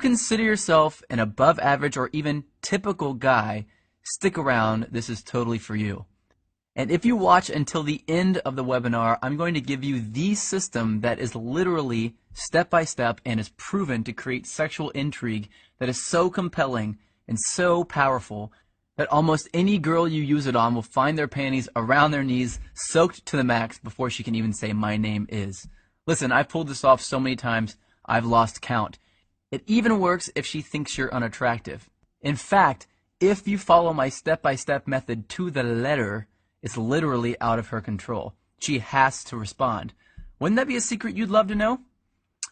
consider yourself an above average or even typical guy, stick around. This is totally for you. And if you watch until the end of the webinar, I'm going to give you the system that is literally step by step and is proven to create sexual intrigue that is so compelling and so powerful that almost any girl you use it on will find their panties around their knees, soaked to the max before she can even say, "My name is." Listen, I've pulled this off so many times, I've lost count. It even works if she thinks you're unattractive. In fact, if you follow my step-by-step method to the letter, it's literally out of her control. She has to respond. Wouldn't that be a secret you'd love to know?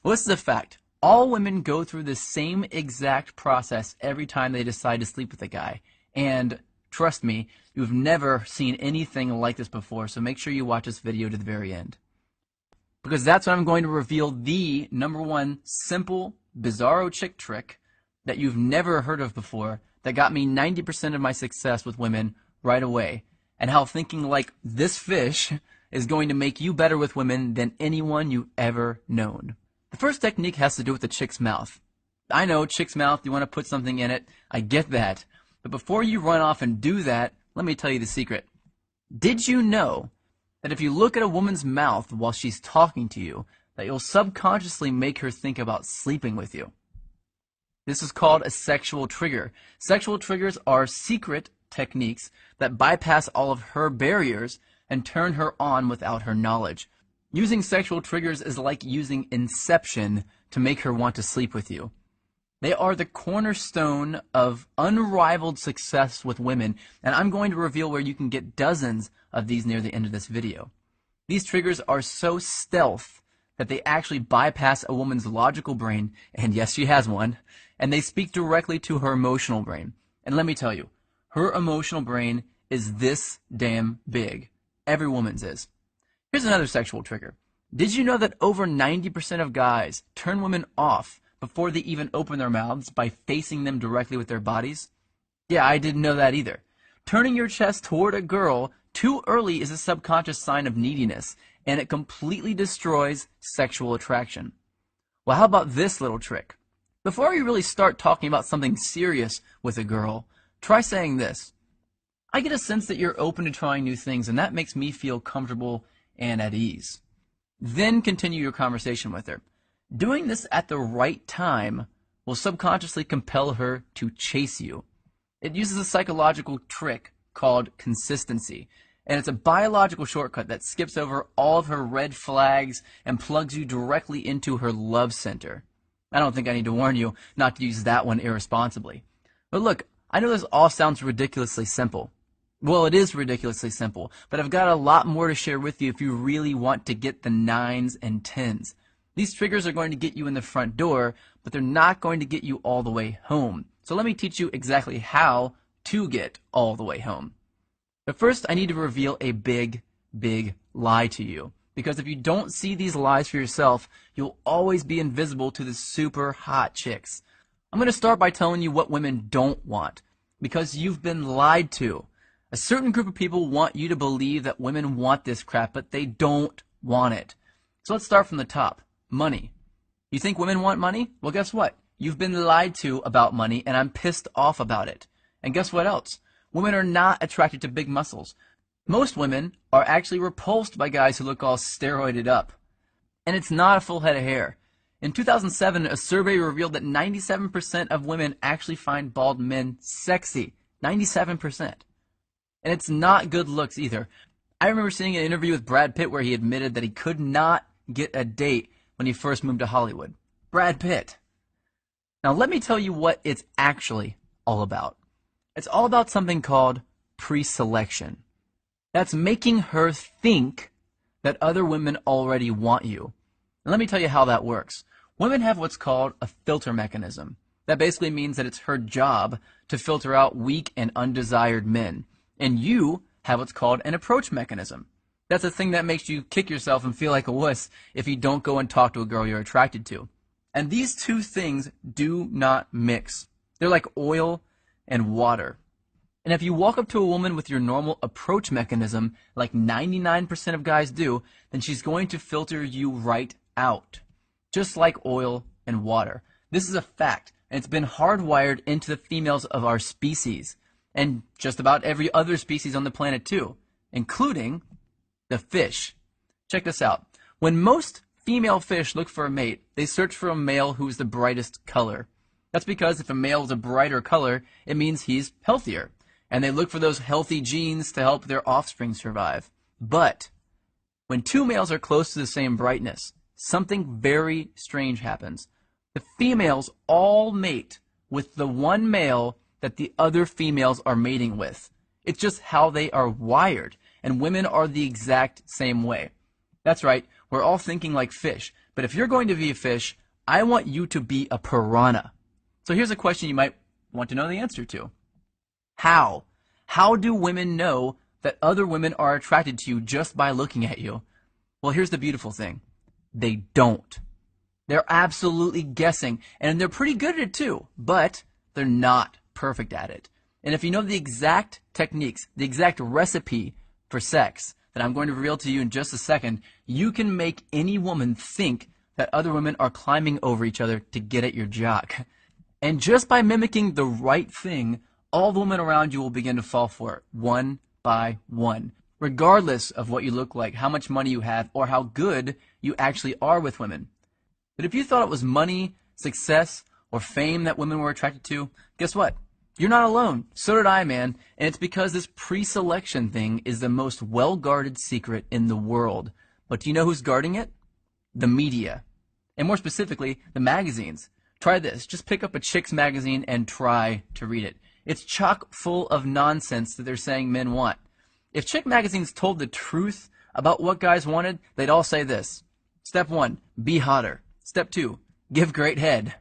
Well, this is a fact. All women go through the same exact process every time they decide to sleep with a guy. And trust me, you've never seen anything like this before, so make sure you watch this video to the very end. Because that's when I'm going to reveal the #1 simple, bizarro chick trick that you've never heard of before that got me 90% of my success with women right away, and how thinking like this fish is going to make you better with women than anyone you've ever known. The first technique has to do with the chick's mouth. I know, chick's mouth, you want to put something in it. I get that. But before you run off and do that, let me tell you the secret. Did you know that if you look at a woman's mouth while she's talking to you, that you'll subconsciously make her think about sleeping with you? This is called a sexual trigger. Sexual triggers are secret techniques that bypass all of her barriers and turn her on without her knowledge. Using sexual triggers is like using Inception to make her want to sleep with you. They are the cornerstone of unrivaled success with women, and I'm going to reveal where you can get dozens of these near the end of this video. These triggers are so stealth that they actually bypass a woman's logical brain, and yes, she has one, and they speak directly to her emotional brain. And let me tell you, her emotional brain is this damn big. Every woman's is. Here's another sexual trigger. Did you know that over 90% of guys turn women off before they even open their mouths by facing them directly with their bodies? Yeah, I didn't know that either. Turning your chest toward a girl too early is a subconscious sign of neediness, and it completely destroys sexual attraction. Well, how about this little trick? Before you really start talking about something serious with a girl, try saying this. I get a sense that you're open to trying new things, and that makes me feel comfortable and at ease. Then continue your conversation with her. Doing this at the right time will subconsciously compel her to chase you. It uses a psychological trick called consistency, and it's a biological shortcut that skips over all of her red flags and plugs you directly into her love center. I don't think I need to warn you not to use that one irresponsibly. But look, I know this all sounds ridiculously simple. Well, it is ridiculously simple, but I've got a lot more to share with you if you really want to get the 9s and 10s. These triggers are going to get you in the front door, but they're not going to get you all the way home. So let me teach you exactly how to get all the way home. But first, I need to reveal a big, big lie to you. Because if you don't see these lies for yourself, you'll always be invisible to the super hot chicks. I'm going to start by telling you what women don't want, because you've been lied to. A certain group of people want you to believe that women want this crap, but they don't want it. So let's start from the top. Money. You think women want money? Well, guess what? You've been lied to about money, and I'm pissed off about it. And guess what else? Women are not attracted to big muscles. Most women are actually repulsed by guys who look all steroided up. And it's not a full head of hair. In 2007, a survey revealed that 97% of women actually find bald men sexy. 97%. And it's not good looks either. I remember seeing an interview with Brad Pitt where he admitted that he could not get a date when he first moved to Hollywood. Brad Pitt. Now let me tell you what it's actually all about. It's all about something called pre-selection. That's making her think that other women already want you. And let me tell you how that works. Women have what's called a filter mechanism. That basically means that it's her job to filter out weak and undesired men. And you have what's called an approach mechanism. That's a thing that makes you kick yourself and feel like a wuss if you don't go and talk to a girl you're attracted to. And these two things do not mix. They're like oil and water. And if you walk up to a woman with your normal approach mechanism, like 99% of guys do, then she's going to filter you right out. Just like oil and water. This is a fact, and it's been hardwired into the females of our species, and just about every other species on the planet too, including the fish. Check this out. When most female fish look for a mate, they search for a male who's the brightest color. That's because if a male is a brighter color, it means he's healthier, and they look for those healthy genes to help their offspring survive. But when two males are close to the same brightness, something very strange happens. The females all mate with the one male that the other females are mating with. It's just how they are wired, and women are the exact same way. That's right, we're all thinking like fish, but if you're going to be a fish, I want you to be a piranha. So here's a question you might want to know the answer to. How? How do women know that other women are attracted to you just by looking at you? Well, here's the beautiful thing. They don't. They're absolutely guessing, and they're pretty good at it too, but they're not perfect at it. And if you know the exact techniques, the exact recipe for sex that I'm going to reveal to you in just a second, you can make any woman think that other women are climbing over each other to get at your jock. And just by mimicking the right thing, all the women around you will begin to fall for it, one by one, regardless of what you look like, how much money you have, or how good you actually are with women. But if you thought it was money, success, or fame that women were attracted to, guess what? You're not alone. So did I, man. And it's because this pre-selection thing is the most well-guarded secret in the world. But do you know who's guarding it? The media. And more specifically, the magazines. Try this. Just pick up a chick's magazine and try to read it. It's chock full of nonsense that they're saying men want. If chick magazines told the truth about what guys wanted, they'd all say this. Step 1, be hotter. Step 2, give great head.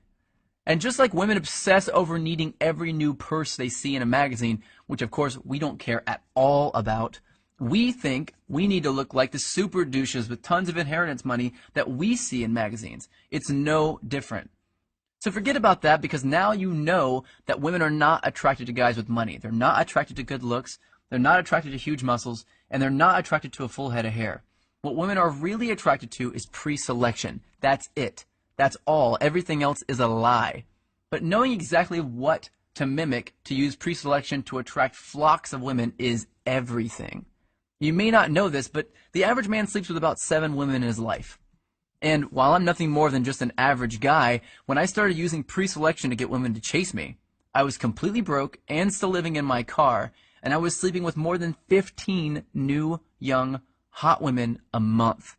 And just like women obsess over needing every new purse they see in a magazine, which of course we don't care at all about, we think we need to look like the super douches with tons of inheritance money that we see in magazines. It's no different. So forget about that, because now you know that women are not attracted to guys with money. They're not attracted to good looks. They're not attracted to huge muscles. And they're not attracted to a full head of hair. What women are really attracted to is pre-selection. That's it. That's all. Everything else is a lie. But knowing exactly what to mimic to use pre-selection to attract flocks of women is everything. You may not know this, but the average man sleeps with about 7 women in his life. And while I'm nothing more than just an average guy, when I started using pre-selection to get women to chase me, I was completely broke and still living in my car, and I was sleeping with more than 15 new, young, hot women a month.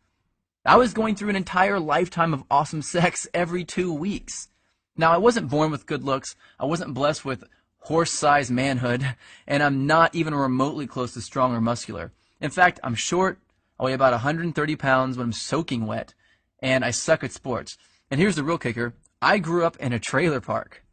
I was going through an entire lifetime of awesome sex every 2 weeks. Now, I wasn't born with good looks, I wasn't blessed with horse-sized manhood, and I'm not even remotely close to strong or muscular. In fact, I'm short, I weigh about 130 pounds when I'm soaking wet, and I suck at sports. And here's the real kicker, I grew up in a trailer park.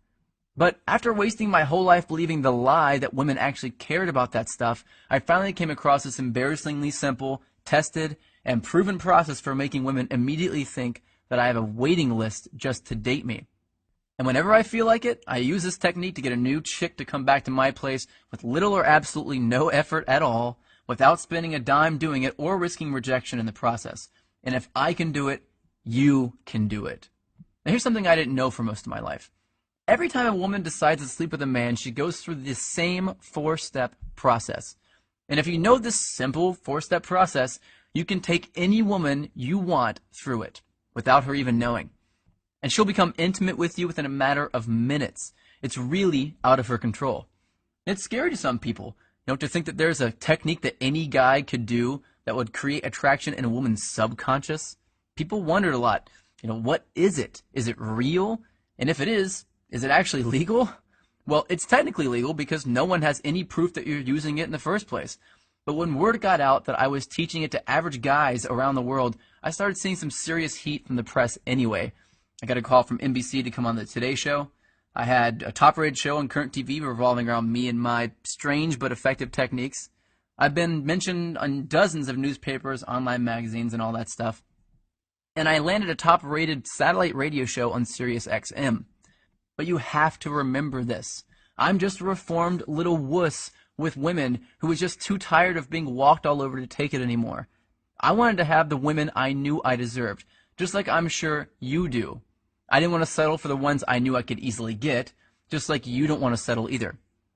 But after wasting my whole life believing the lie that women actually cared about that stuff, I finally came across this embarrassingly simple, tested, and proven process for making women immediately think that I have a waiting list just to date me. And whenever I feel like it, I use this technique to get a new chick to come back to my place with little or absolutely no effort at all, without spending a dime doing it or risking rejection in the process. And if I can do it, you can do it. Now here's something I didn't know for most of my life. Every time a woman decides to sleep with a man, she goes through the same 4-step process. And if you know this simple 4-step process, you can take any woman you want through it without her even knowing. And she'll become intimate with you within a matter of minutes. It's really out of her control. It's scary to some people, to think that there's a technique that any guy could do that would create attraction in a woman's subconscious. People wondered a lot, what is it? Is it real? And if it is it actually legal? Well, it's technically legal because no one has any proof that you're using it in the first place. But when word got out that I was teaching it to average guys around the world, I started seeing some serious heat from the press anyway. I got a call from NBC to come on the Today Show. I had a top-rated show on Current TV revolving around me and my strange but effective techniques. I've been mentioned on dozens of newspapers, online magazines, and all that stuff. And I landed a top-rated satellite radio show on Sirius XM. But you have to remember this. I'm just a reformed little wuss with women who was just too tired of being walked all over to take it anymore. I wanted to have the women I knew I deserved, just like I'm sure you do. I didn't want to settle for the ones I knew I could easily get, just like you don't want to settle either.